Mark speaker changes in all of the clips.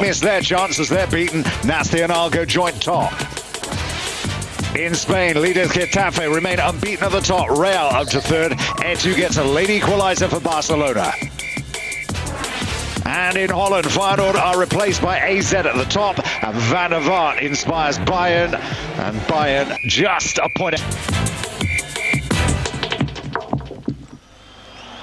Speaker 1: Miss their chances, they're beaten. Nacional go joint top. In Spain, leaders Getafe remain unbeaten at the top. Real up to third. Etu gets a late equaliser for Barcelona. And in Holland, Feyenoord are replaced by AZ at the top. And Van der Vaart inspires Bayern. And Bayern just a point.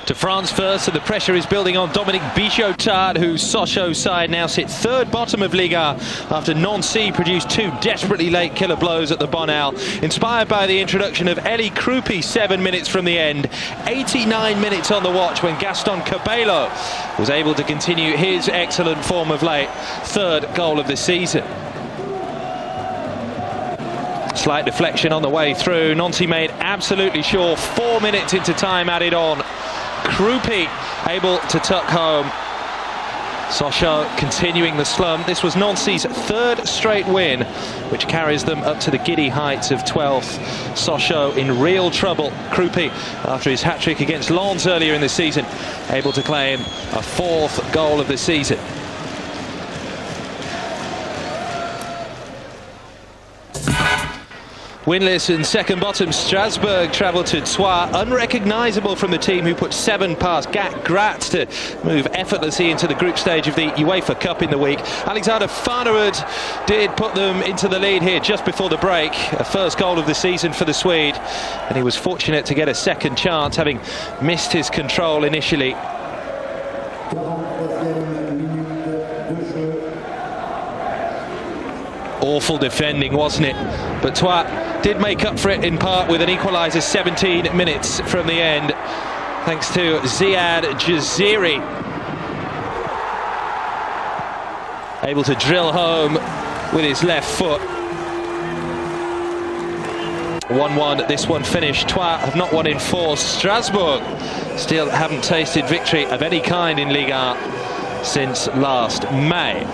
Speaker 2: To France first, and the pressure is building on Dominique Bichotard, whose Sochaux side now sit third bottom of Liga after Nancy produced two desperately late killer blows at the Bonal, inspired by the introduction of Eli Krupi 7 minutes from the end. 89 minutes on the watch when Gaston Cabello was able to continue his excellent form of late. Third goal of the season. Slight deflection on the way through. Nancy made absolutely sure. 4 minutes into time added on. Krupi able to tuck home. Sochaux continuing the slump. This was Nancy's third straight win, which carries them up to the giddy heights of 12th. Sochaux in real trouble. Krupi, after his hat-trick against Lens earlier in the season, able to claim a fourth goal of the season. Winless and second bottom Strasbourg travel to Troyes, unrecognisable from the team who put 7 past Graz to move effortlessly into the group stage of the UEFA Cup in the week. Alexander Farnerud did put them into the lead here just before the break. A first goal of the season for the Swede, and he was fortunate to get a second chance, having missed his control initially. Awful defending, wasn't it? But Troyes did make up for it in part with an equaliser 17 minutes from the end, thanks to Ziad Jaziri, able to drill home with his left foot. 1-1, this one finished. Troyes have not won in 4. Strasbourg still haven't tasted victory of any kind in Liga since last May.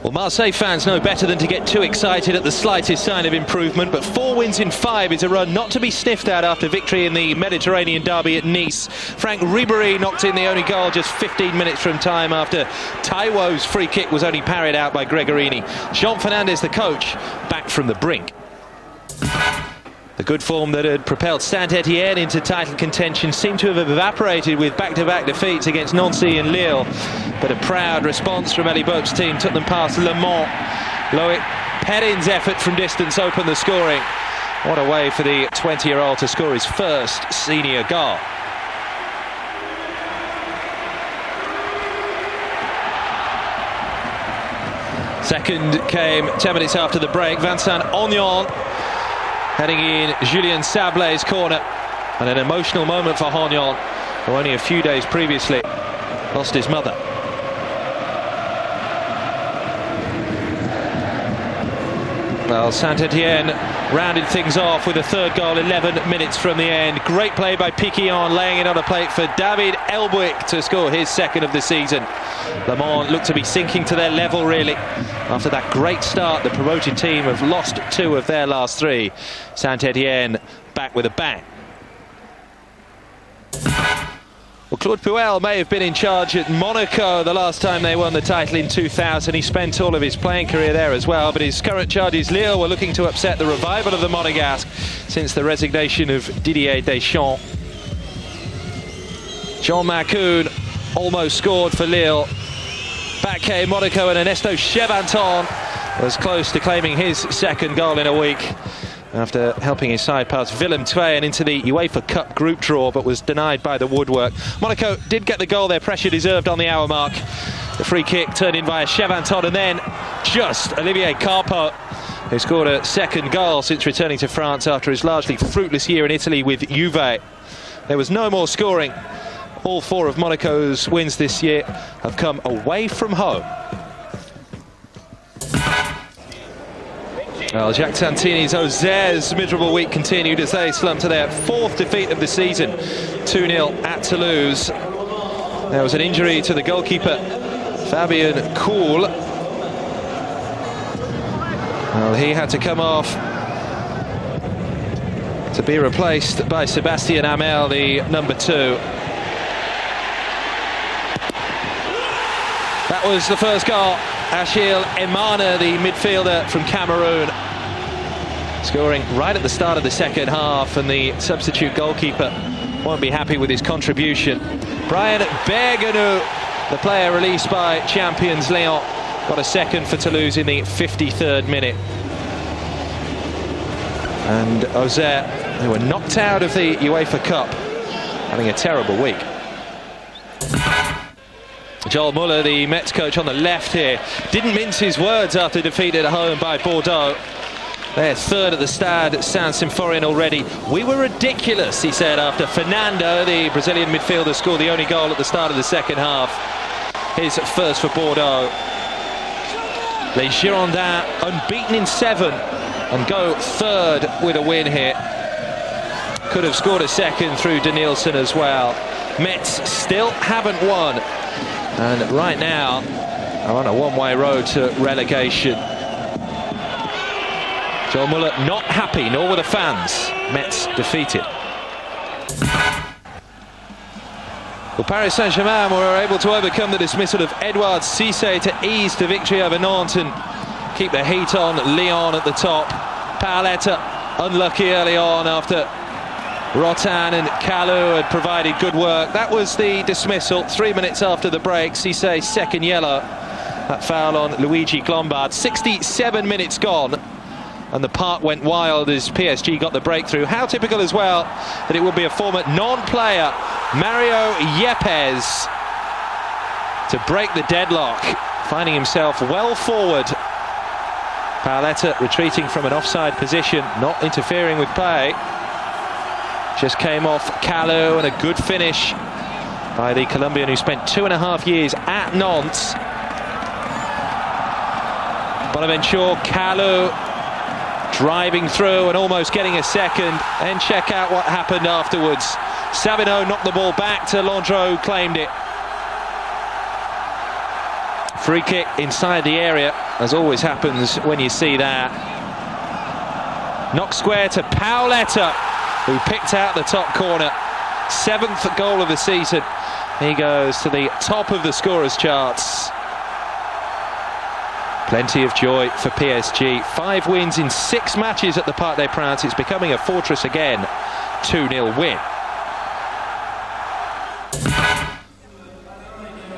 Speaker 2: Well, Marseille fans know better than to get too excited at the slightest sign of improvement, but 4 wins in 5 is a run not to be sniffed at after victory in the Mediterranean derby at Nice. Franck Ribéry knocked in the only goal just 15 minutes from time after Taiwo's free kick was only parried out by Gregorini. Jean Fernandez, the coach, back from the brink. The good form that had propelled Saint-Etienne into title contention seemed to have evaporated with back-to-back defeats against Nancy and Lille. But a proud response from Elie Boak's team took them past Le Mans. Loic Perrin's effort from distance opened the scoring. What a way for the 20-year-old to score his first senior goal. Second came 10 minutes after the break. Vincent Ognon heading in Julien Sablé's corner, and an emotional moment for Ognon, who only a few days previously lost his mother. Well, Saint-Etienne rounded things off with a third goal 11 minutes from the end. Great play by Piquillon, laying it on a plate for David Elbuik to score his second of the season. Le Mans looked to be sinking to their level, really. After that great start, the promoted team have lost 2 of their last 3. Saint-Etienne back with a bang. Well, Claude Puel may have been in charge at Monaco the last time they won the title in 2000. He spent all of his playing career there as well, but his current charges, Lille, were looking to upset the revival of the Monegasque since the resignation of Didier Deschamps. Jean Macoun almost scored for Lille. Back came Monaco, and Ernesto Chevanton was close to claiming his second goal in a week after helping his side past Willem II and into the UEFA Cup group draw, but was denied by the woodwork. Monaco did get the goal their pressure deserved on the hour mark. The free kick turned in via Chevanton, and then just Olivier Carpo, who scored a second goal since returning to France after his largely fruitless year in Italy with Juve. There was no more scoring. All 4 of Monaco's wins this year have come away from home. Well, Jacques Santini's Auxerre's miserable week continued as they slumped to their 4th defeat of the season, 2-0 at Toulouse. There was an injury to the goalkeeper, Fabien Cool. Well, he had to come off to be replaced by Sebastian Amel, the number 2. That was the first goal. Achille Emana, the midfielder from Cameroon, scoring right at the start of the second half, and the substitute goalkeeper won't be happy with his contribution. Brian Bergenou, the player released by champions Lyon, got a second for Toulouse in the 53rd minute. And Auxerre, who were knocked out of the UEFA Cup, having a terrible week. Joel Muller, the Metz coach on the left here, didn't mince his words after defeated at home by Bordeaux. They're third at the Stade Saint-Symphorien already. We were ridiculous, he said, after Fernando, the Brazilian midfielder, scored the only goal at the start of the second half. His first for Bordeaux. Les Girondins unbeaten in 7 and go third with a win here. Could have scored a second through Danielson as well. Metz still haven't won, and right now are on a one-way road to relegation. Joel Muller not happy, nor were the fans. Metz defeated. Well, Paris Saint-Germain were able to overcome the dismissal of Edouard Cissé to ease the victory over Nantes and keep the heat on Lyon at the top. Paoletta unlucky early on after Rotan and Kalou had provided good work. That was the dismissal 3 minutes after the break. Cissé's second yellow. That foul on Luigi Glombard. 67 minutes gone, and the park went wild as PSG got the breakthrough. How typical as well that it would be a former non-player, Mario Yepes, to break the deadlock, finding himself well forward. Paoletta retreating from an offside position, not interfering with play. Just came off Kalou, and a good finish by the Colombian who spent 2.5 years at Nantes. Bonaventure, Kalou driving through and almost getting a second, and check out what happened afterwards. Savino knocked the ball back to Landreau, who claimed it. Free kick inside the area, as always happens when you see that. Knock square to Paoletta, who picked out the top corner. 7th goal of the season. He goes to the top of the scorers charts. Plenty of joy for PSG. 5 wins in 6 matches at the Parc des Princes. It's becoming a fortress again. 2-0 win.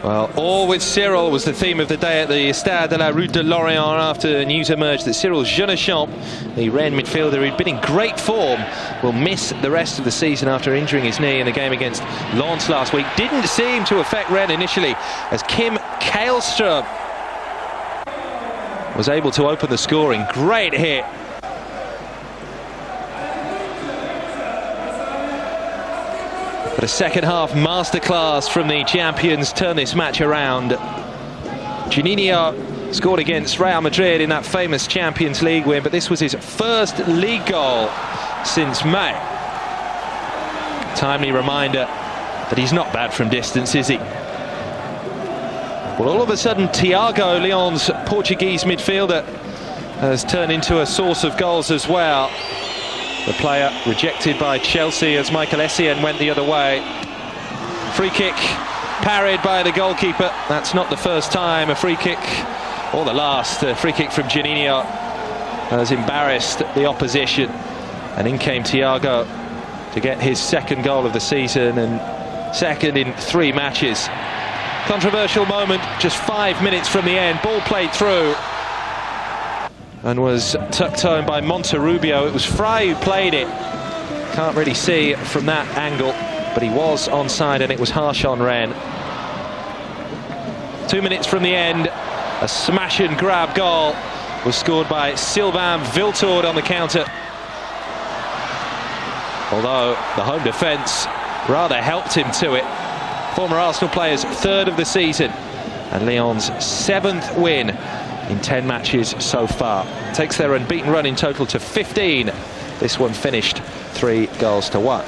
Speaker 2: Well, all with Cyril was the theme of the day at the Stade de la Route de Lorient after news emerged that Cyril Jeunechamp, the Rennes midfielder who'd been in great form, will miss the rest of the season after injuring his knee in the game against Lens last week. Didn't seem to affect Rennes initially, as Kim Kjellström was able to open the scoring. Great hit. But a second half masterclass from the champions turn this match around. Juninho scored against Real Madrid in that famous Champions League win, but this was his first league goal since May. Timely reminder that he's not bad from distance, is he? Well, all of a sudden, Thiago, Lyon's Portuguese midfielder, has turned into a source of goals as well. The player rejected by Chelsea as Michael Essien went the other way. Free kick parried by the goalkeeper. That's not the first time a free kick, or the last. A free kick from Juninho has embarrassed the opposition. And in came Thiago to get his second goal of the season, and second in 3 matches. Controversial moment just 5 minutes from the end. Ball played through and was tucked home by Monterrubio. It was Frey who played it. Can't really see it from that angle, but he was onside, and it was harsh on Rennes. 2 minutes from the end, a smash and grab goal was scored by Sylvain Wiltord on the counter. Although the home defence rather helped him to it. Former Arsenal player's 3rd of the season, and Lyon's 7th win in 10 matches so far. Takes their unbeaten run in total to 15. This one finished 3-1.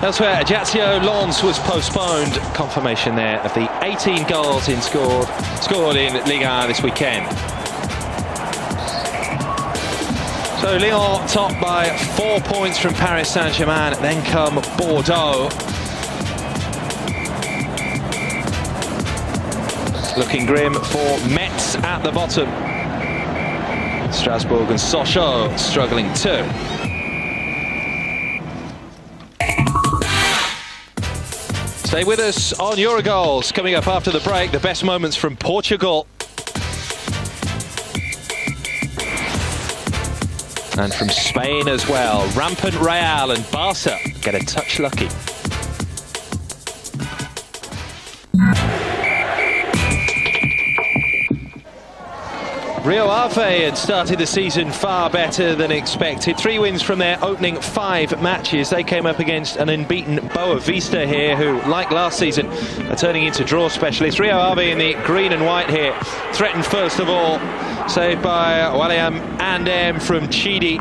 Speaker 2: Elsewhere, Ajaccio Lens was postponed. Confirmation there of the 18 goals scored in Ligue 1 this weekend. So Lyon top by 4 points from Paris Saint-Germain, then come Bordeaux. Looking grim for Metz at the bottom. Strasbourg and Sochaux struggling too. Stay with us on EuroGoals. Coming up after the break, the best moments from Portugal. And from Spain as well. Rampant Real and Barca get a touch lucky. Rio Ave had started the season far better than expected. 3 wins from their opening 5 matches. They came up against an unbeaten Boa Vista here, who, like last season, are turning into draw specialists. Rio Ave in the green and white here, threatened first of all, saved by William Andem from Chidi.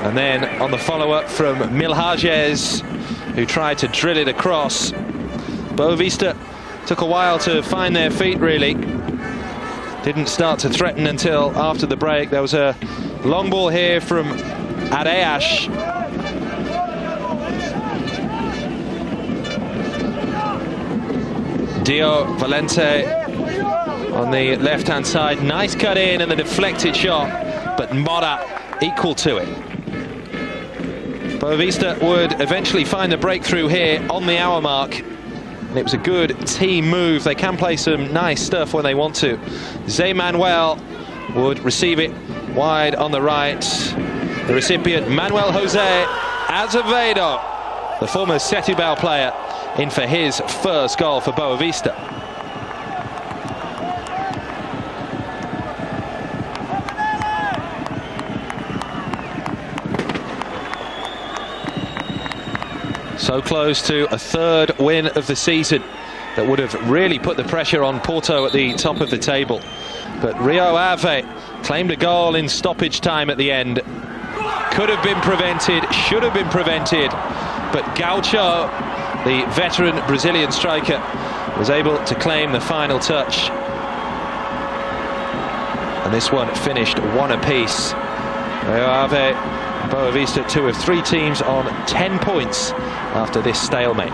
Speaker 2: And then on the follow-up from Milhages, who tried to drill it across. Boa Vista took a while to find their feet, really. Didn't start to threaten until after the break. There was a long ball here from Areas. Dio Valente on the left-hand side. Nice cut in and the deflected shot, but Mora equal to it. Boa Vista would eventually find the breakthrough here on the hour mark. And it was a good team move. They can play some nice stuff when they want to. Zé Manuel would receive it wide on the right. The recipient, Manuel José Azevedo, the former Setúbal player, in for his first goal for Boa Vista. So close to a 3rd win of the season that would have really put the pressure on Porto at the top of the table. But Rio Ave claimed a goal in stoppage time at the end. Could have been prevented, should have been prevented, but Gaucho, the veteran Brazilian striker, was able to claim the final touch. And this one finished 1 apiece. Rio Ave, Boa Vista, 2 of 3 teams on 10 points after this stalemate.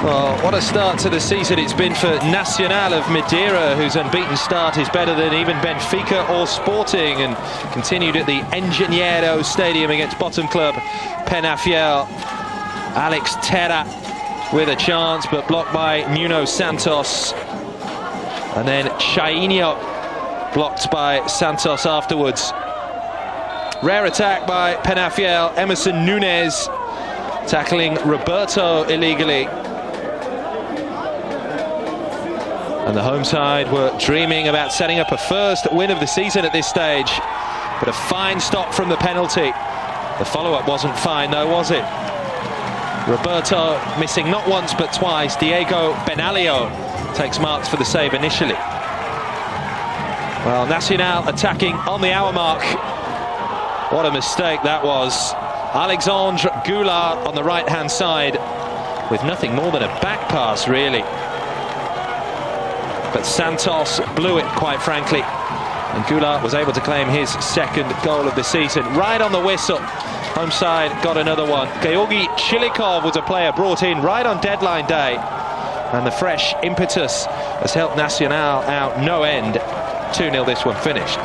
Speaker 2: Well, what a start to the season it's been for Nacional of Madeira, whose unbeaten start is better than even Benfica or Sporting, and continued at the Engenheiro Stadium against bottom club Penafiel. Alex Terra with a chance, but blocked by Nuno Santos. And then Chainho blocked by Santos afterwards. Rare attack by Penafiel. Emerson Nunes tackling Roberto illegally. And the home side were dreaming about setting up a first win of the season at this stage. But a fine stop from the penalty. The follow-up wasn't fine though, was it? Roberto missing not once but twice. Diego Benalio takes marks for the save initially. Well, Nacional attacking on the hour mark. What a mistake that was. Alexandre Goulart on the right-hand side with nothing more than a back pass, really. But Santos blew it, quite frankly. And Goulart was able to claim his 2nd goal of the season. Right on the whistle. Home side got another one. Georgi Chilikov was a player brought in right on deadline day. And the fresh impetus has helped Nacional out no end. 2-0 this one finished.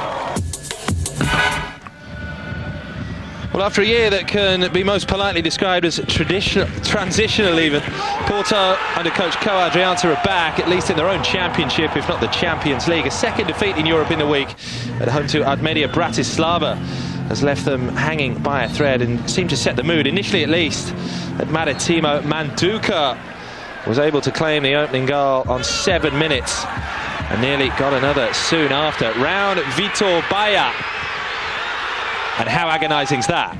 Speaker 2: Well, after a year that can be most politely described as transitional even, Porto under coach Co Adrianta are back, at least in their own championship, if not the Champions League. A 2nd defeat in Europe in the week at home to Armedia Bratislava has left them hanging by a thread and seemed to set the mood, initially at least, at Maritimo. Manduka was able to claim the opening goal on 7 minutes and nearly got another soon after. Round Vitor Baia. And how agonising is that?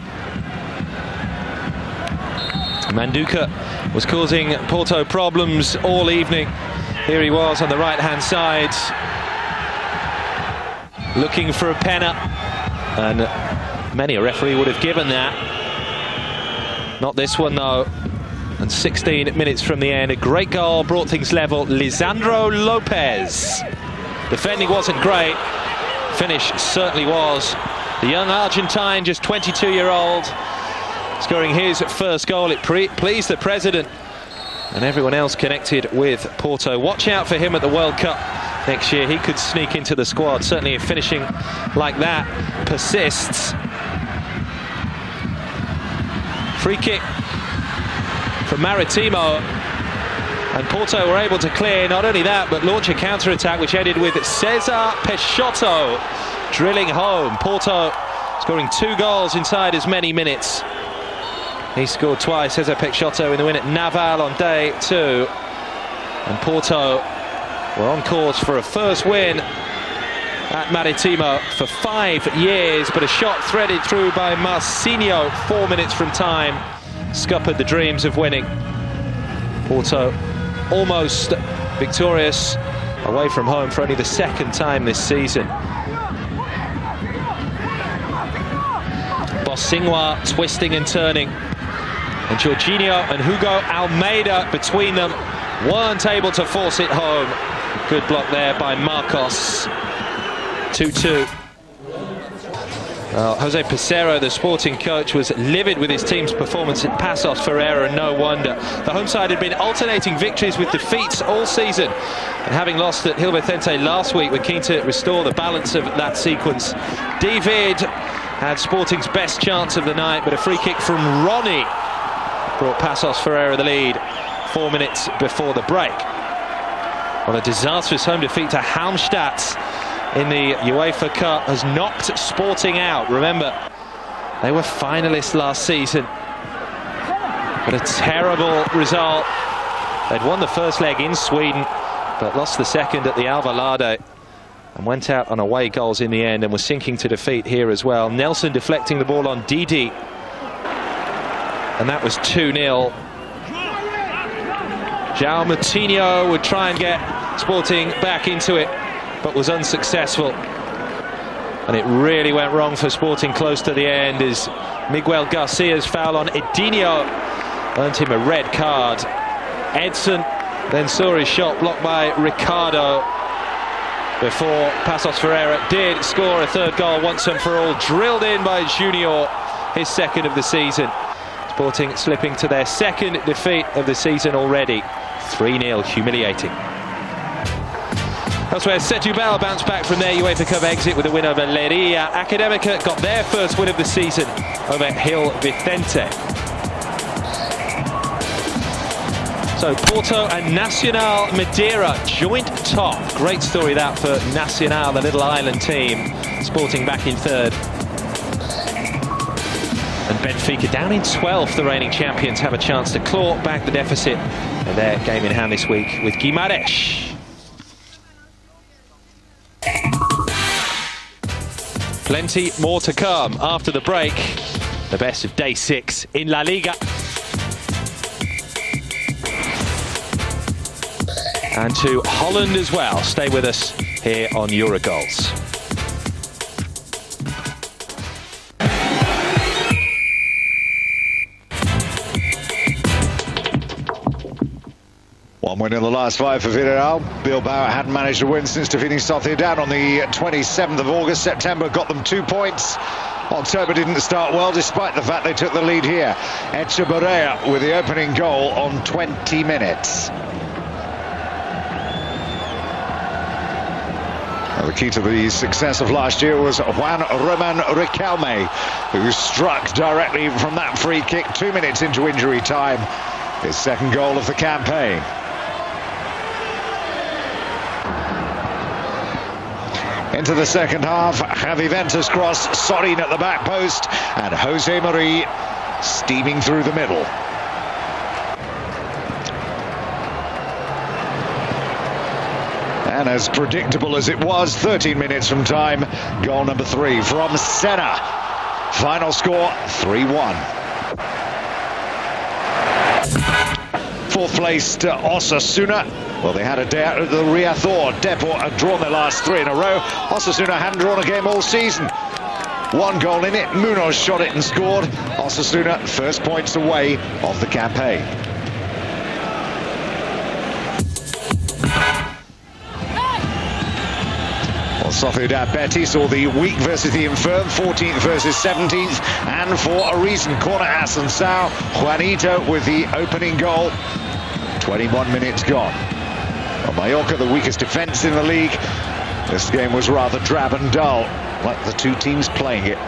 Speaker 2: Manduka was causing Porto problems all evening. Here he was on the right-hand side, looking for a penna, and many a referee would have given that. Not this one, though. And 16 minutes from the end, a great goal brought things level. Lisandro Lopez Defending wasn't great. Finish certainly was. The young Argentine, just 22-year-old, scoring his first goal. It pleased the president and everyone else connected with Porto. Watch out for him at the World Cup next year. He could sneak into the squad. Certainly if finishing like that persists. Free kick from Maritimo. And Porto were able to clear, not only that, but launch a counter-attack which ended with Cesar Peixoto drilling home. Porto scoring 2 goals inside as many minutes. He scored twice, Cesar Peixoto, in the win at Naval on day 2. And Porto were on course for a first win at Maritimo for 5 years, but a shot threaded through by Marcinho 4 minutes from time scuppered the dreams of winning. Porto almost victorious away from home for only the 2nd time this season. Bosingwa twisting and turning, and Jorginho and Hugo Almeida between them weren't able to force it home. Good block there by Marcos. 2-2. Jose Pesero, the Sporting coach, was livid with his team's performance at Paços Ferreira, and no wonder. The home side had been alternating victories with defeats all season, and having lost at Gil Vicente last week, were keen to restore the balance of that sequence. David had Sporting's best chance of the night, but a free kick from Ronnie brought Paços Ferreira the lead 4 minutes before the break. Well, a disastrous home defeat to Halmstad in the UEFA Cup has knocked Sporting out. Remember, they were finalists last season, but a terrible result. They'd won the first leg in Sweden, but lost the second at the Alvalade, and went out on away goals in the end, and were sinking to defeat here as well. Nelson deflecting the ball on Didi, and that was 2-0. João Moutinho would try and get Sporting back into it, but was unsuccessful. And it really went wrong for Sporting close to the end, as Miguel Garcia's foul on Edinho earned him a red card. Edson then saw his shot blocked by Ricardo before Paços Ferreira did score a 3rd goal once and for all, drilled in by Junior, his 2nd of the season. Sporting slipping to their 2nd defeat of the season already. 3-0, humiliating. Elsewhere, Setúbal bounced back from their UEFA Cup exit with a win over Leiria. Académica got their first win of the season over Gil Vicente. So Porto and Nacional Madeira joint top. Great story that for Nacional, the little island team. Sporting back in 3rd. And Benfica down in 12th. The reigning champions have a chance to claw back the deficit. And their game in hand this week with Guimarães. Plenty more to come after the break. The best of day 6 in La Liga. And to Holland as well. Stay with us here on EuroGoals.
Speaker 1: One win in the last 5 for Villarreal. Bilbao hadn't managed to win since defeating Sociedad on the 27th of August. September got them 2 points. October didn't start well, despite the fact they took the lead here. Echevarria with the opening goal on 20 minutes. Now, the key to the success of last year was Juan Roman Riquelme, who struck directly from that free kick 2 minutes into injury time. His 2nd goal of the campaign. Into the 2nd half, Javi Ventus cross, Sorin at the back post, and Jose Marie steaming through the middle. And as predictable as it was, 13 minutes from time, goal number 3 from Senna. Final score, 3-1. 4th placed Osasuna. Well, they had a day out of the Riazor. Depor had drawn their last 3 in a row. Osasuna hadn't drawn a game all season. 1 goal in it. Munoz shot it and scored. Osasuna first points away of the campaign. Sociedad Betis, or the weak versus the infirm, 14th versus 17th, and for a reason, corner Asensao, Juanito with the opening goal. 21 minutes gone. Well, Mallorca, the weakest defence in the league. This game was rather drab and dull, like the two teams playing it.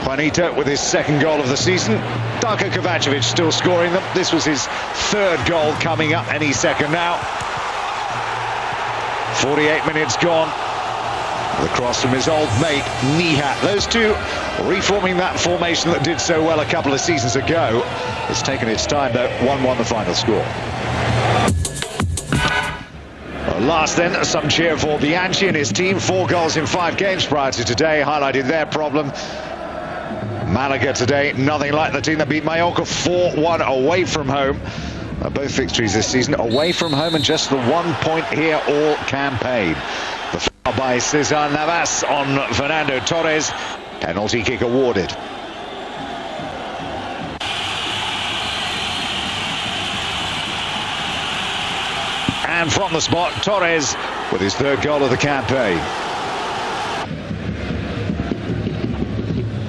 Speaker 1: Juanito with his second goal of the season. Darko Kovacevic still scoring them. This was his third goal, coming up any second now. 48 minutes gone. The cross from his old mate, Nihat. Those two reforming that formation that did so well a couple of seasons ago. It's taken its time, though. 1-1 the final score. Last then, some cheer for Bianchi and his team. 4 goals in 5 games prior to today, highlighted their problem. Malaga today, nothing like the team that beat Mallorca 4-1 away from home. Both victories this season away from home, and just the 1 point here all campaign. The foul by Cesar Navas on Fernando Torres. Penalty kick awarded. And from the spot, Torres with his third goal of the campaign.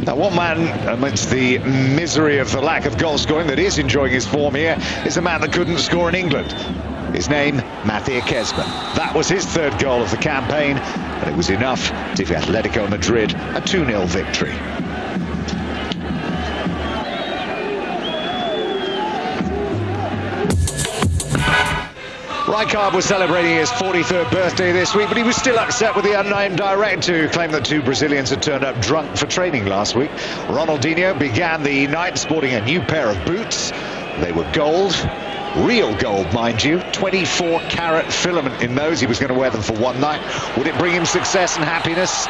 Speaker 1: Now, one man amidst the misery of the lack of goal scoring that is enjoying his form here is a man that couldn't score in England. His name, Mattia Kezman. That was his third goal of the campaign, and it was enough to give Atletico Madrid a 2-0 victory. Rijkaard was celebrating his 43rd birthday this week, but he was still upset with the unnamed director, who claimed that 2 Brazilians had turned up drunk for training last week. Ronaldinho began the night sporting a new pair of boots. They were gold, real gold, mind you, 24-carat filament in those. He was going to wear them for one night. Would it bring him success and happiness?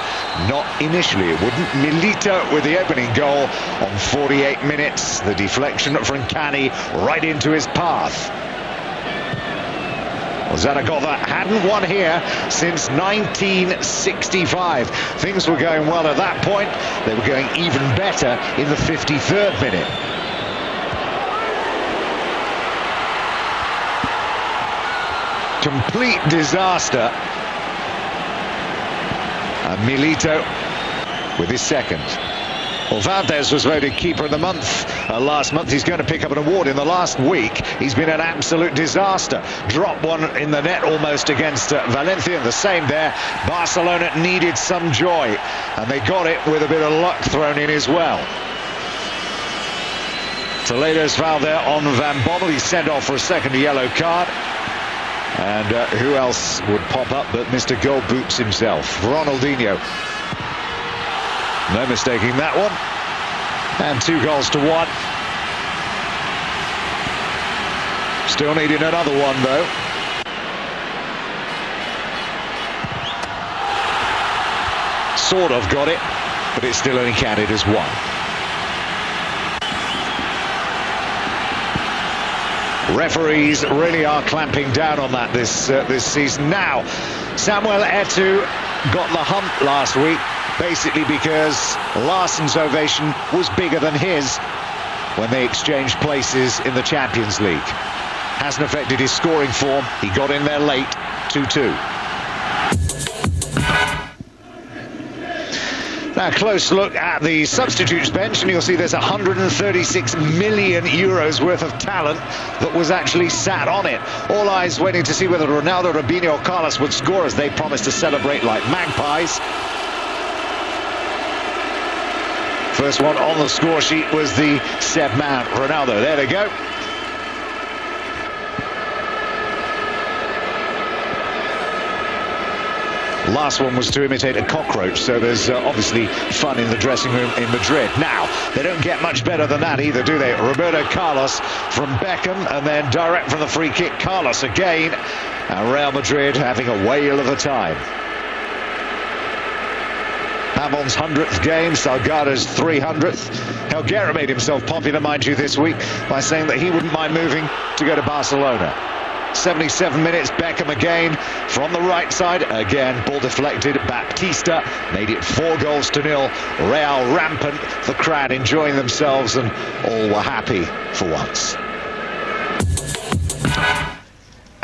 Speaker 1: Not initially, it wouldn't. Milito with the opening goal on 48 minutes. The deflection from Cani right into his path. Zaragoza hadn't won here since 1965. Things were going well at that point. They were going even better in the 53rd minute. Complete disaster. And Milito with his second. Well, Valdez was voted Keeper of the Month last month. He's going to pick up an award in the last week. He's been an absolute disaster. Dropped one in the net almost against Valencia, and the same there. Barcelona needed some joy, and they got it with a bit of luck thrown in as well. Toledo's foul there on Van Bommel. He's sent off for a second yellow card. And who else would pop up but Mr. Gold Boots himself, Ronaldinho. No mistaking that one. And 2 goals to 1. Still needing another one, though. Sort of got it, but it's still only counted as 1. Referees really are clamping down on that this season. Now, Samuel Eto'o got the hump last week, basically because Larsson's ovation was bigger than his when they exchanged places in the Champions League. Hasn't affected his scoring form. He got in there late, 2-2. Now, a close look at the substitutes bench, and you'll see there's 136 million euros worth of talent that was actually sat on it. All eyes waiting to see whether Ronaldo, Robinho or Carlos would score, as they promised to celebrate like magpies. First one on the score sheet was the Seb man, Ronaldo. There they go. Last one was to imitate a cockroach, so there's obviously fun in the dressing room in Madrid. Now, they don't get much better than that either, do they? Roberto Carlos from Beckham, and then direct from the free kick, Carlos again. And Real Madrid having a whale of a time. Pavon's 100th game, Salgado's 300th. Helguera made himself popular, mind you, this week by saying that he wouldn't mind moving to go to Barcelona. 77 minutes, Beckham again from the right side. Again, ball deflected. Baptista made it 4-0. Real rampant, the crowd enjoying themselves, and all were happy for once.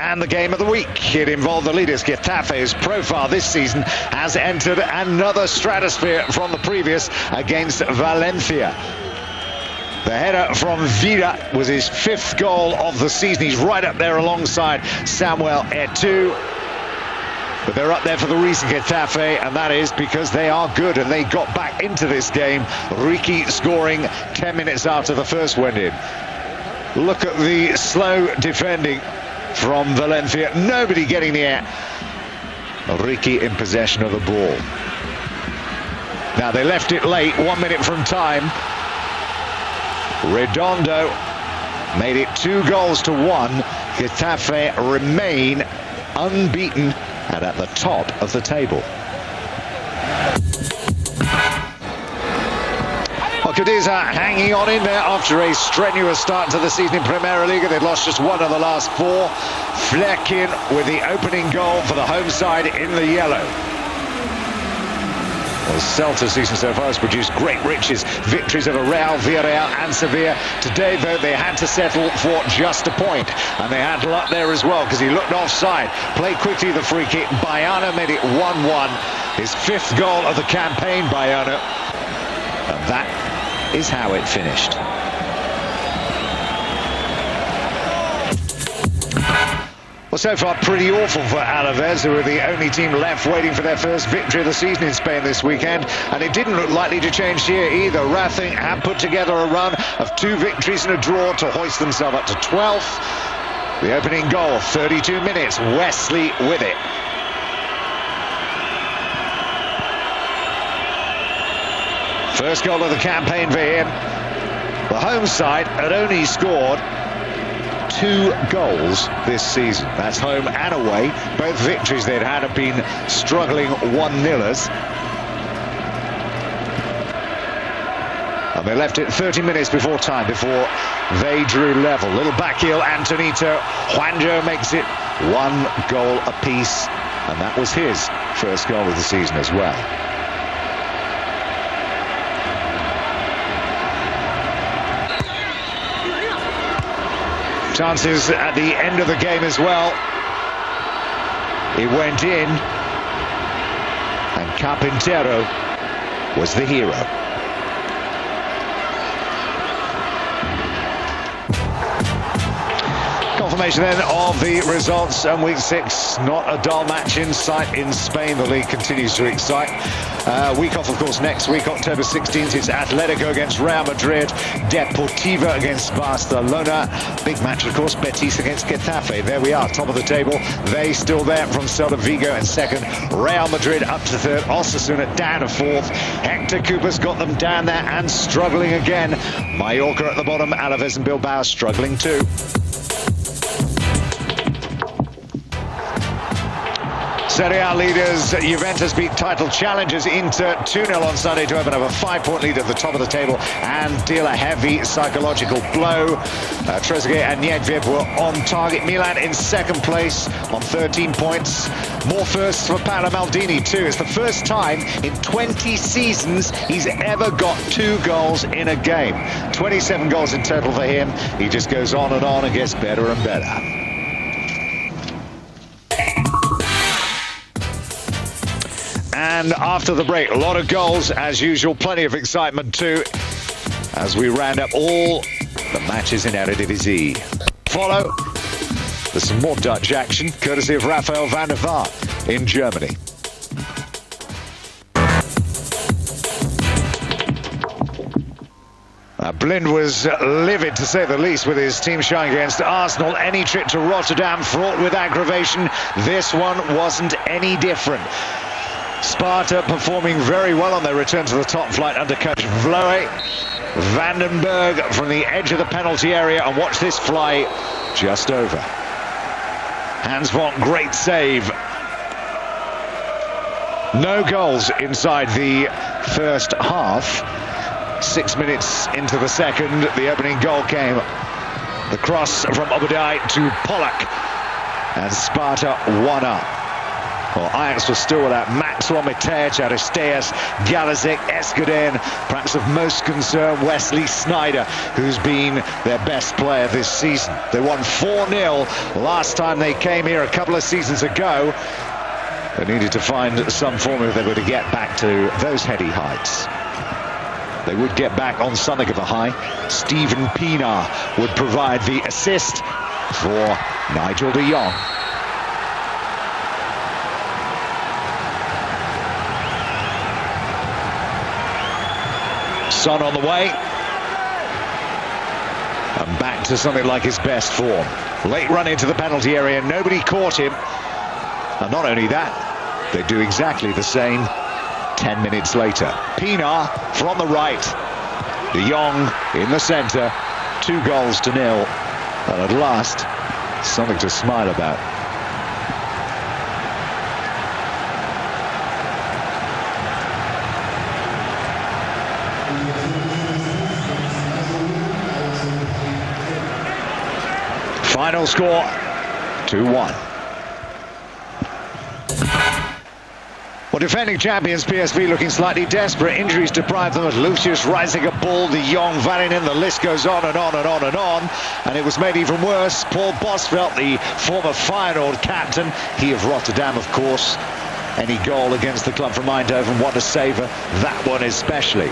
Speaker 1: And the game of the week. It involved the leaders Getafe, whose profile this season has entered another stratosphere from the previous against Valencia. The header from Vida was his 5th goal of the season. He's right up there alongside Samuel Eto'o. But they're up there for the reason, Getafe, and that is because they are good and they got back into this game. Ricky scoring 10 minutes after the first went in. Look at the slow defending from Valencia. Nobody getting the air. Ricky in possession of the ball. Now they left it late, 1 minute from time. Redondo made it 2-1. Getafe remain unbeaten and at the top of the table. Cadiz are hanging on in there after a strenuous start to the season in Primera Liga. They'd lost just 1 of the last 4. Flekin with the opening goal for the home side in the yellow. Well, Celta's season so far has produced great riches. Victories over Real, Villarreal and Sevilla. Today, though, they had to settle for just a point. And they had luck there as well, because he looked offside. Played quickly the free kick. Bayano made it 1-1. His 5th goal of the campaign, Bayano. And that is how it finished. Well, so far pretty awful for Alaves, who are the only team left waiting for their first victory of the season in Spain this weekend, and it didn't look likely to change here either. Racing had put together a run of 2 victories and a draw to hoist themselves up to 12th. The opening goal, 32 minutes, Wesley with it. First goal of the campaign for him. The home side had only scored 2 goals this season. That's home and away. Both victories they'd had have been struggling 1-0ers. And they left it 30 minutes before time, before they drew level. Little back heel, Antonito. Juanjo makes it 1 goal apiece. And that was his first goal of the season as well. Chances at the end of the game as well. It went in, and Carpintero was the hero. Confirmation then of the results on week 6. Not a dull match in sight in Spain. The league continues to excite. Week off, of course, next week, October 16th, it's Atletico against Real Madrid, Deportiva against Barcelona. Big match, of course, Betis against Getafe. There we are, top of the table. They still there from Celta Vigo in 2nd. Real Madrid up to 3rd. Osasuna down to 4th. Hector Cooper's got them down there and struggling again. Mallorca at the bottom, Alaves and Bilbao struggling too. Serie A leaders Juventus beat title challengers Inter 2-0 on Sunday to open up a 5-point lead at the top of the table and deal a heavy psychological blow. Trezeguet and Nedved were on target. Milan in 2nd place on 13 points. More firsts for Paolo Maldini too. It's the first time in 20 seasons he's ever got 2 goals in a game. 27 goals in total for him. He just goes on and gets better and better. And after the break, a lot of goals as usual, plenty of excitement too, as we round up all the matches in Eredivisie. Follow, there's some more Dutch action, courtesy of Rafael van der Vaart in Germany. Blind was livid, to say the least, with his team showing against Arsenal. Any trip to Rotterdam fraught with aggravation. This one wasn't any different. Sparta performing very well on their return to the top flight under coach Vloe. Vandenberg from the edge of the penalty area, and watch this fly just over. Hans Vonk, great save. No goals inside the first half. 6 minutes into the second, the opening goal came. The cross from Obadai to Pollack, and Sparta 1 up. Well, Ajax was still without Maxwell, Matej, Aristeas, Galazic, Eskuden. Perhaps of most concern, Wesley Sneijder, who's been their best player this season. They won 4-0 last time they came here a couple of seasons ago. They needed to find some form if they were to get back to those heady heights. They would get back on something of a high. Steven Pienaar would provide the assist for Nigel de Jong. Son on the way. And back to something like his best form. Late run into the penalty area, nobody caught him. And not only that, they do exactly the same 10 minutes later. Pienaar from the right. De Jong in the centre. 2-0. And at last, something to smile about. Final score, 2-1. Well, defending champions PSV looking slightly desperate. Injuries deprived them of Lucius, Reisiger, Ball, de Jong, Vallinen. The list goes on and on and on and on. And it was made even worse. Paul Bosvelt, the former Feyenoord captain, he of Rotterdam, of course. Any goal against the club from Eindhoven, what a saver. That one especially.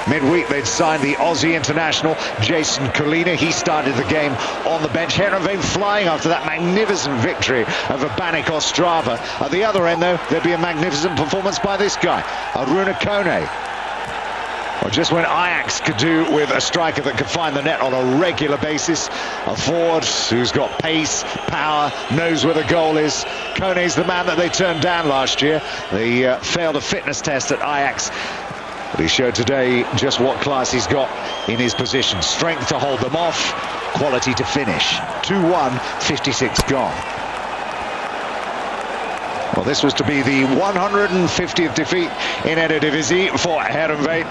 Speaker 1: Midweek, they'd signed the Aussie international, Jason Colina. He started the game on the bench. Heerenveen flying after that magnificent victory over Banik Ostrava. At the other end, though, there'd be a magnificent performance by this guy, Aruna Kone. Well, just when Ajax could do with a striker that could find the net on a regular basis, a forward who's got pace, power, knows where the goal is. Kone's the man that they turned down last year. They failed a fitness test at Ajax. But he showed today just what class he's got in his position. Strength to hold them off, quality to finish. 2-1, 56 gone. Well, this was to be the 150th defeat in Eredivisie for Heerenveen.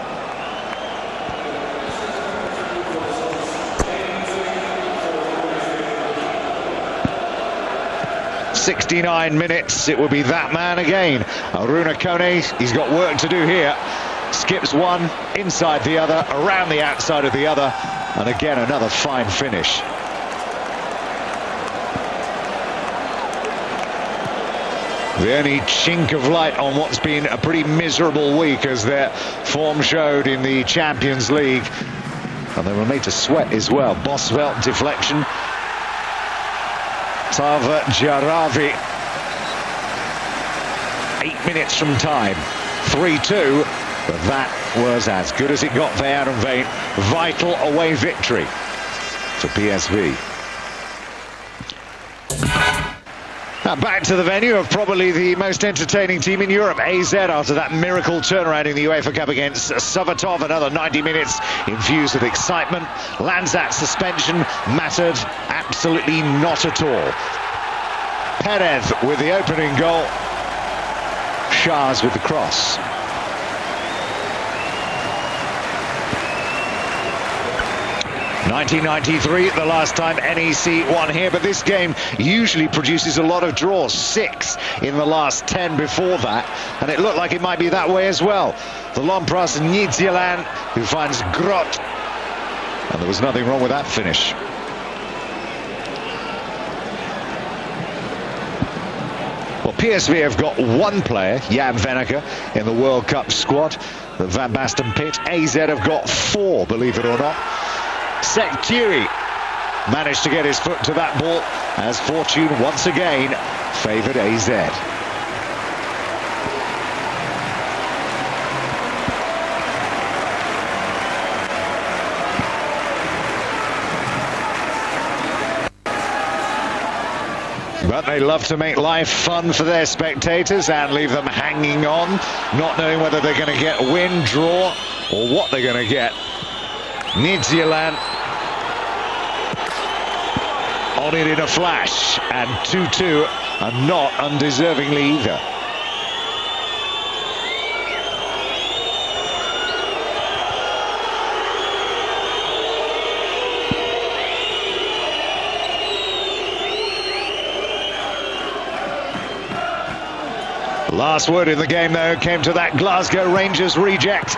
Speaker 1: "69 minutes, it will be that man again. Aruna Kone, he's got work to do here. Skips one, inside the other, around the outside of the other, and again another fine finish. The only chink of light on what's been a pretty miserable week, as their form showed in the Champions League. And they were made to sweat as well. Bosvelt deflection. Tava Jaravi. 8 minutes from time. 3-2. But that was as good as it got for Heerenveen. Vital away victory for PSV. Now back to the venue of probably the most entertaining team in Europe, AZ, after that miracle turnaround in the UEFA Cup against Savatov. Another 90 minutes infused with excitement. Lanzat suspension mattered absolutely not at all. Perez with the opening goal. Shahs with the cross. 1993, the last time NEC won here, but this game usually produces a lot of draws. 6 in the last 10 before that, and it looked like it might be that way as well. The Lompras Nidzelan, who finds Grot, and there was nothing wrong with that finish. Well, PSV have got one player, Jan Venneker, in the World Cup squad, the Van Basten pitch. AZ have got 4, believe it or not. Sekhtiri managed to get his foot to that ball as fortune once again favoured AZ. But they love to make life fun for their spectators and leave them hanging on, not knowing whether they're going to get a win, draw, or what they're going to get. Nidzelan on it in a flash, and 2-2, and not undeservingly either. Last word in the game, though, came to that Glasgow Rangers reject.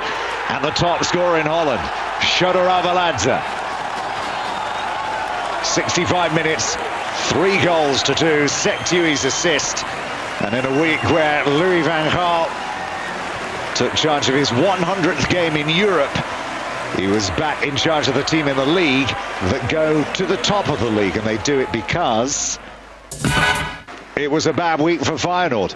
Speaker 1: And the top scorer in Holland, Shkodër Arveladze. 65 minutes, 3 goals to 2, Sectui's assist. And in a week where Louis van Gaal took charge of his 100th game in Europe, he was back in charge of the team in the league that go to the top of the league. And they do it because it was a bad week for Feyenoord.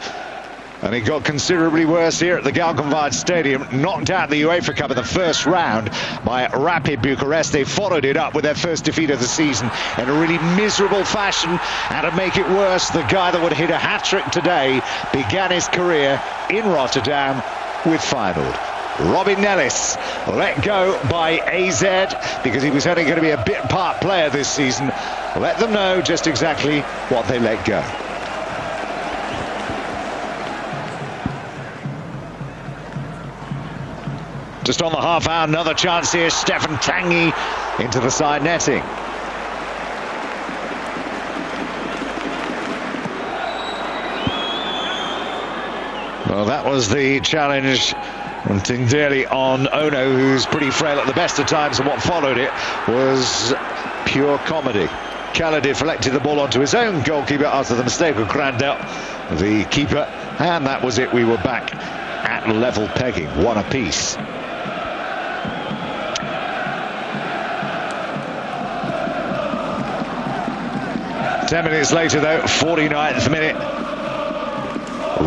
Speaker 1: And it got considerably worse here at the Galgenwaard Stadium. Knocked out the UEFA Cup in the first round by Rapid Bucharest. They followed it up with their first defeat of the season in a really miserable fashion. And to make it worse, the guy that would hit a hat-trick today began his career in Rotterdam with Feyenoord. Robin Nellis let go by AZ because he was only going to be a bit part player this season. Let them know just exactly what they let go. Just on the half hour, another chance here. Stefan Tanguy into the side netting. Well, that was the challenge from Tindeli on Ono, who's pretty frail at the best of times, and what followed it was pure comedy. Kalla deflected the ball onto his own goalkeeper after the mistake of Grandel, the keeper, and that was it. We were back at level pegging, one apiece. Ten minutes later, though, 49th minute,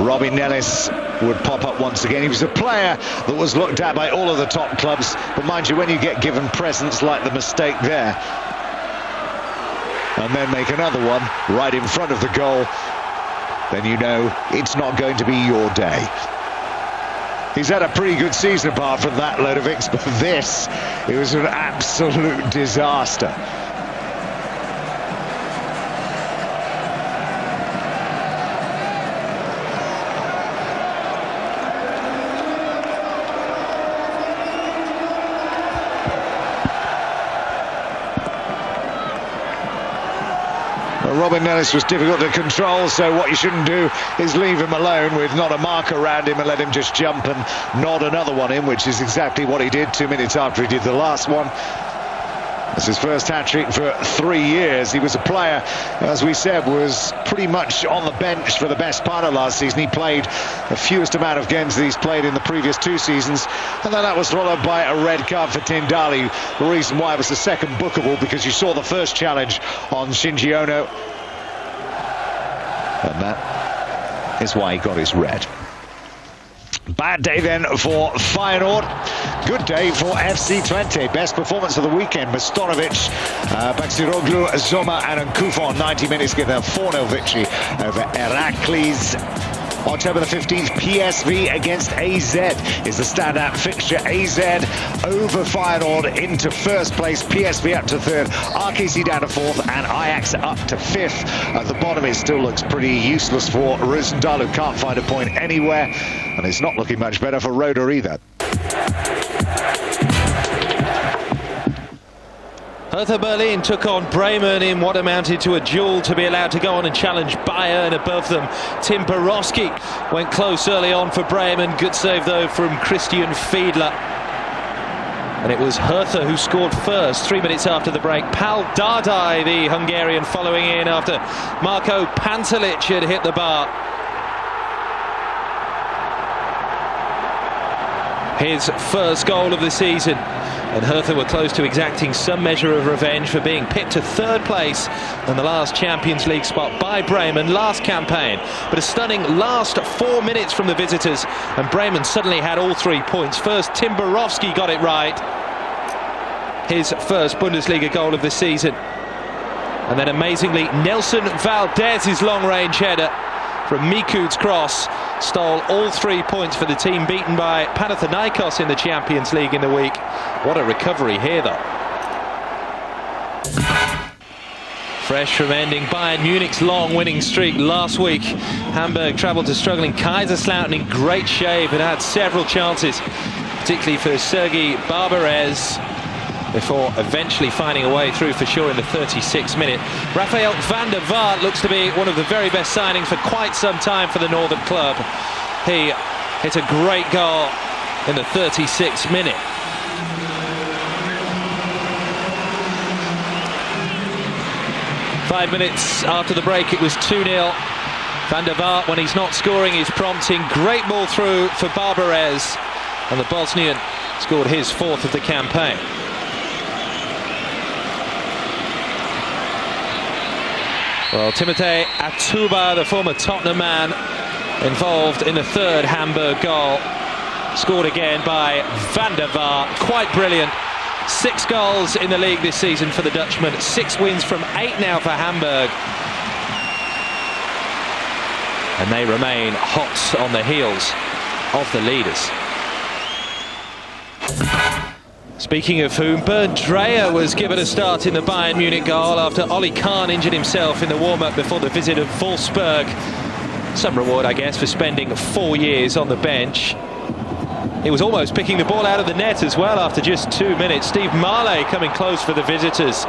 Speaker 1: Robin Nellis would pop up once again. He was a player that was looked at by all of the top clubs, but mind you, when you get given presents like the mistake there, and then make another one right in front of the goal, then you know it's not going to be your day. He's had a pretty good season apart from that, Lodovic, but this, it was an absolute disaster. Robin Nellis was difficult to control, so what you shouldn't do is leave him alone with not a mark around him and let him just jump and nod another one in, which is exactly what he did 2 minutes after he did the last one. That's his first hat-trick for 3 years. He was a player, as we said, was pretty much on the bench for the best part of last season. He played the fewest amount of games that he's played in the previous 2 seasons, and then that was followed by a red card for Tindali. The reason why it was the second bookable, because you saw the first challenge on Shinji Ono, and that is why he got his red. Bad day then for Feyenoord. Good day for FC Twente. Best performance of the weekend. Mastorovic, Baxiroglu, Zoma and Nkufo 90 minutes give them a 4-0 victory over Heracles. October the 15th, PSV against AZ is the standout fixture. AZ over Feyenoord into first place, PSV up to third, RKC down to fourth, and Ajax up to fifth. At the bottom, it still looks pretty useless for Roosendaal, who can't find a point anywhere, and it's not looking much better for Roda either.
Speaker 2: Hertha Berlin took on Bremen in what amounted to a duel to be allowed to go on and challenge Bayern above them. Tim Borowski went close early on for Bremen. Good save, though, from Christian Fiedler. And it was Hertha who scored first 3 minutes after the break. Pal Dardai, the Hungarian, following in after Marko Pantelic had hit the bar. His first goal of the season. And Hertha were close to exacting some measure of revenge for being pipped to third place in the last Champions League spot by Bremen last campaign. But a stunning last 4 minutes from the visitors, and Bremen suddenly had all 3 points. First, Tim Borowski got it right. His first Bundesliga goal of the season. And then amazingly, Nelson Valdez's long-range header from Mikud's cross stole all 3 points for the team beaten by Panathinaikos in the Champions League in the week. What a recovery here, though. Fresh from ending Bayern Munich's long winning streak last week, Hamburg travelled to struggling Kaiserslautern in great shape and had several chances, particularly for Sergi Barbarez, before eventually finding a way through for sure in the 36th minute. Rafael van der Vaart looks to be one of the very best signings for quite some time for the Northern club. He hit a great goal in the 36th minute. Five minutes after the break, it was 2-0. Van der Vaart, when he's not scoring, is prompting. Great ball through for Barbarez, and the Bosnian scored his fourth of the campaign. Well, Timothy Atuba, the former Tottenham man, involved in the third Hamburg goal. Scored again by Van der Vaart. Quite brilliant. 6 goals in the league this season for the Dutchman. 6 wins from 8 now for Hamburg. And they remain hot on the heels of the leaders. Speaking of whom, Bernd Dreyer was given a start in the Bayern Munich goal after Oli Kahn injured himself in the warm-up before the visit of Wolfsburg. Some reward, I guess, for spending 4 years on the bench. He was almost picking the ball out of the net as well after just 2 minutes. Steve Marley coming close for the visitors.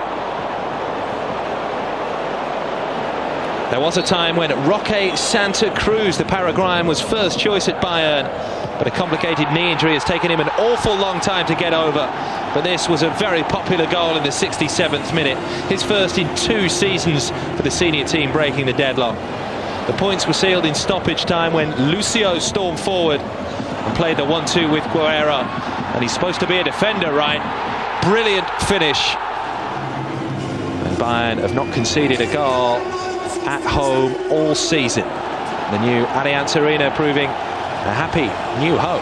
Speaker 2: There was a time when Roque Santa Cruz, the Paraguayan, was first choice at Bayern, but a complicated knee injury has taken him an awful long time to get over. But this was a very popular goal in the 67th minute, his first in 2 seasons for the senior team, breaking the deadlock. The points were sealed in stoppage time when Lucio stormed forward and played the 1-2 with Guerrero, and he's supposed to be a defender, right? Brilliant finish. And Bayern have not conceded a goal at home all season. The new Allianz Arena proving a happy new home.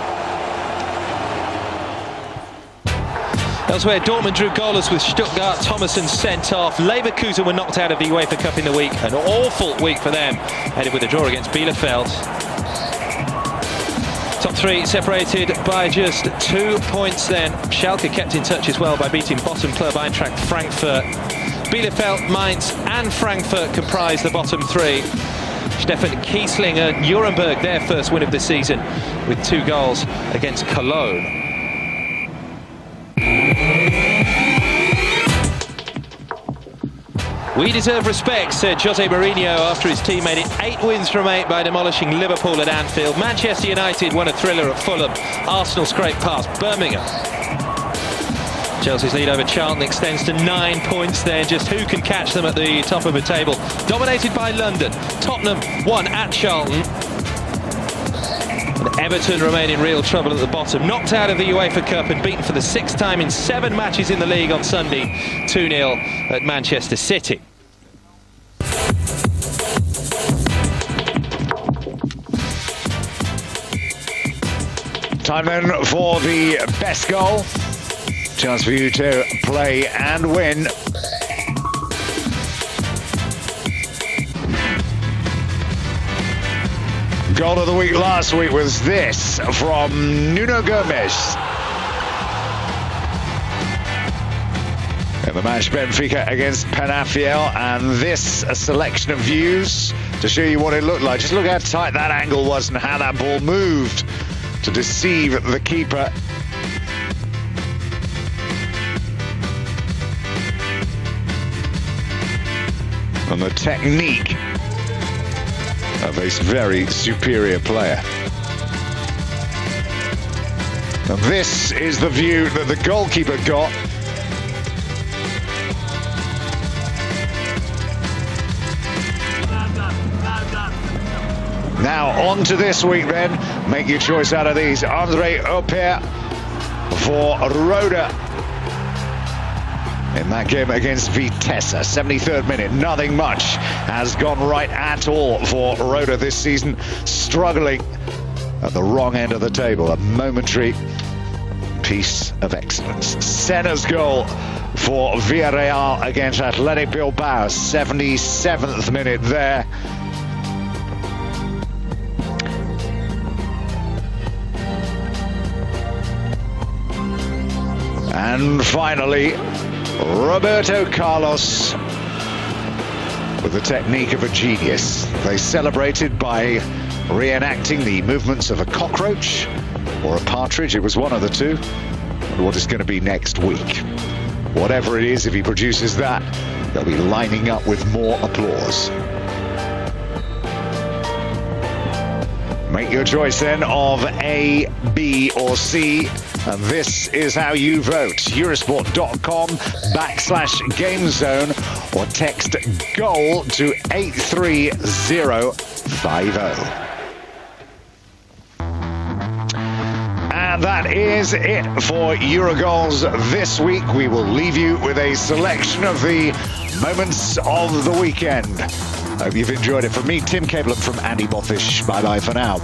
Speaker 2: Elsewhere, Dortmund drew goalless with Stuttgart. Thomason sent off. Leverkusen were knocked out of the UEFA Cup in the week. An awful week for them, headed with a draw against Bielefeld. Top 3 separated by just 2 points then. Schalke kept in touch as well by beating bottom club Eintracht Frankfurt. Bielefeld, Mainz and Frankfurt comprise the bottom 3. Stefan Kiesling earned Nuremberg their first win of the season with 2 goals against Cologne. We deserve respect, said Jose Mourinho after his team made it 8 wins from 8 by demolishing Liverpool at Anfield. Manchester United won a thriller at Fulham. Arsenal scraped past Birmingham. Chelsea's lead over Charlton extends to 9 points then. Just who can catch them at the top of the table? Dominated by London. Tottenham won at Charlton. And Everton remain in real trouble at the bottom. Knocked out of the UEFA Cup and beaten for the 6th time in 7 matches in the league on Sunday. 2-0 at Manchester City.
Speaker 1: Time then for the best goal. Chance for you to play and win. Goal of the week last week was this from Nuno Gomes. In the match, Benfica against Penafiel, and this a selection of views to show you what it looked like. Just look how tight that angle was and how that ball moved to deceive the keeper. And the technique of a very superior player. And this is the view that the goalkeeper got. Now on to this week then. Make your choice out of these. Andre Aupert for Roda in that game against Vitesse. 73rd minute, nothing much has gone right at all for Roda this season, struggling at the wrong end of the table. A momentary piece of excellence. Senna's goal for Villarreal against Athletic Bilbao, 77th minute there. And finally, Roberto Carlos with the technique of a genius. They celebrated by reenacting the movements of a cockroach or a partridge. It was one of the two. And what is going to be next week? Whatever it is, if he produces that, they'll be lining up with more applause. Make your choice then of A, B or C. And this is how you vote. Eurosport.com/GameZone or text GOAL to 83050. And that is it for EuroGoals this week. We will leave you with a selection of the moments of the weekend. Hope you've enjoyed it. From me, Tim Cabler, from Andy Bothish. Bye-bye for now.